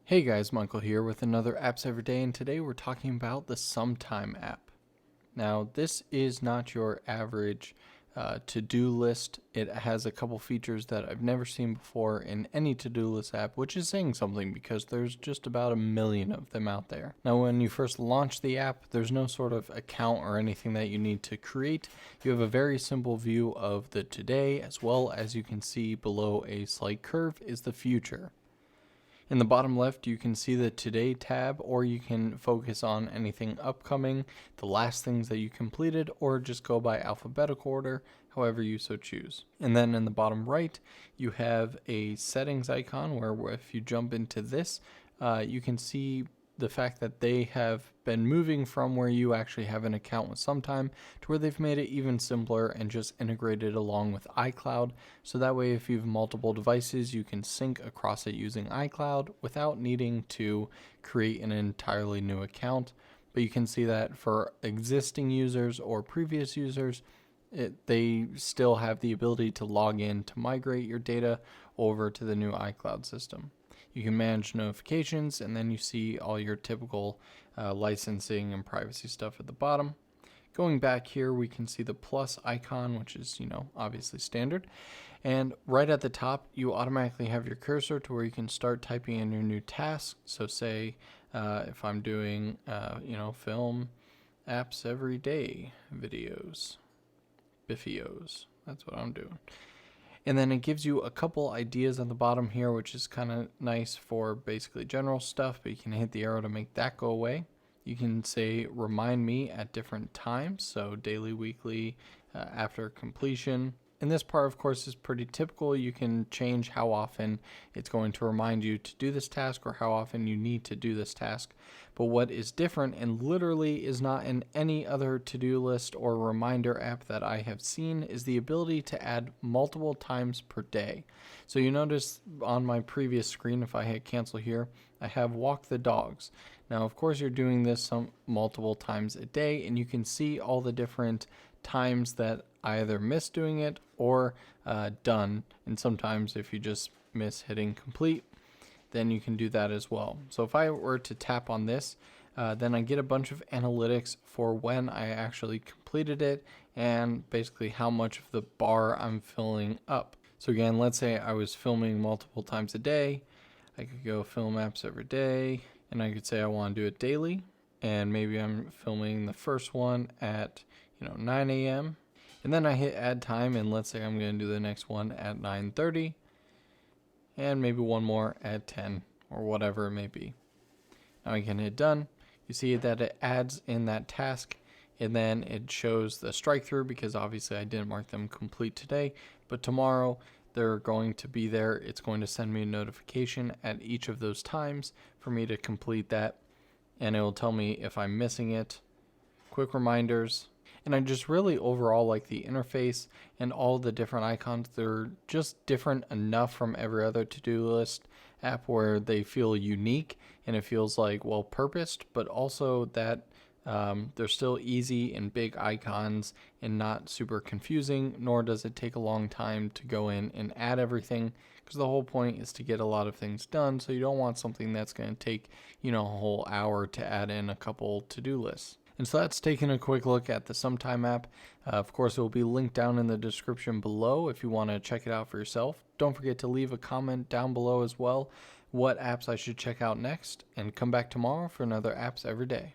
Hey guys, Michael here with another Apps Everyday, and today we're talking about the Sometime app. Now, this is not your average to-do list. It has a couple features that I've never seen before in any to-do list app, which is saying something because there's just about 1 million of them out there. Now, when you first launch the app, there's no sort of account or anything that you need to create. You have a very simple view of the today, as well as you can see below a slight curve is the future. In the bottom left, you can see the Today tab, or you can focus on anything upcoming, the last things that you completed, or just go by alphabetical order, however you so choose. And then in the bottom right, you have a settings icon where if you jump into this, you can see the fact that they have been moving from where you actually have an account with Sometime to where they've made it even simpler and just integrated along with iCloud. So that way, if you have multiple devices, you can sync across it using iCloud without needing to create an entirely new account. But you can see that for existing users or previous users, they still have the ability to log in to migrate your data over to the new iCloud system. You can manage notifications, and then you see all your typical licensing and privacy stuff at the bottom. Going back here, we can see the plus icon, which is, obviously standard. And right at the top, you automatically have your cursor to where you can start typing in your new task. So say if I'm doing, film apps every day videos, Biffios, that's what I'm doing. And then it gives you a couple ideas on the bottom here, which is kind of nice for basically general stuff, but you can hit the arrow to make that go away. You can say remind me at different times, so daily, weekly, after completion. And this part, of course, is pretty typical. You can change how often it's going to remind you to do this task or how often you need to do this task. But what is different and literally is not in any other to-do list or reminder app that I have seen is the ability to add multiple times per day. So you notice on my previous screen, if I hit cancel here, I have walk the dogs. Now, of course, you're doing this multiple times a day, and you can see all the different times that I either miss doing it or done. And sometimes if you just miss hitting complete, then you can do that as well. So if I were to tap on this, then I get a bunch of analytics for when I actually completed it and basically how much of the bar I'm filling up. So again, let's say I was filming multiple times a day. I could go film apps every day, and I could say I want to do it daily. And maybe I'm filming the first one at 9 a.m. And then I hit add time, and let's say I'm going to do the next one at 9:30, and maybe one more at 10 or whatever it may be. Now I can hit done. You see that it adds in that task, and then it shows the strike through because obviously I didn't mark them complete today, but tomorrow they're going to be there. It's going to send me a notification at each of those times for me to complete that, and it will tell me if I'm missing it, quick reminders. And I just really overall like the interface and all the different icons. They're just different enough from every other to-do list app where they feel unique and it feels like well purposed, but also that they're still easy and big icons and not super confusing, nor does it take a long time to go in and add everything, because the whole point is to get a lot of things done. So you don't want something that's going to take a whole hour to add in a couple to-do lists. And so that's taking a quick look at the Sometime app. Of course, it will be linked down in the description below if you want to check it out for yourself. Don't forget to leave a comment down below as well what apps I should check out next, and come back tomorrow for another Apps Every Day.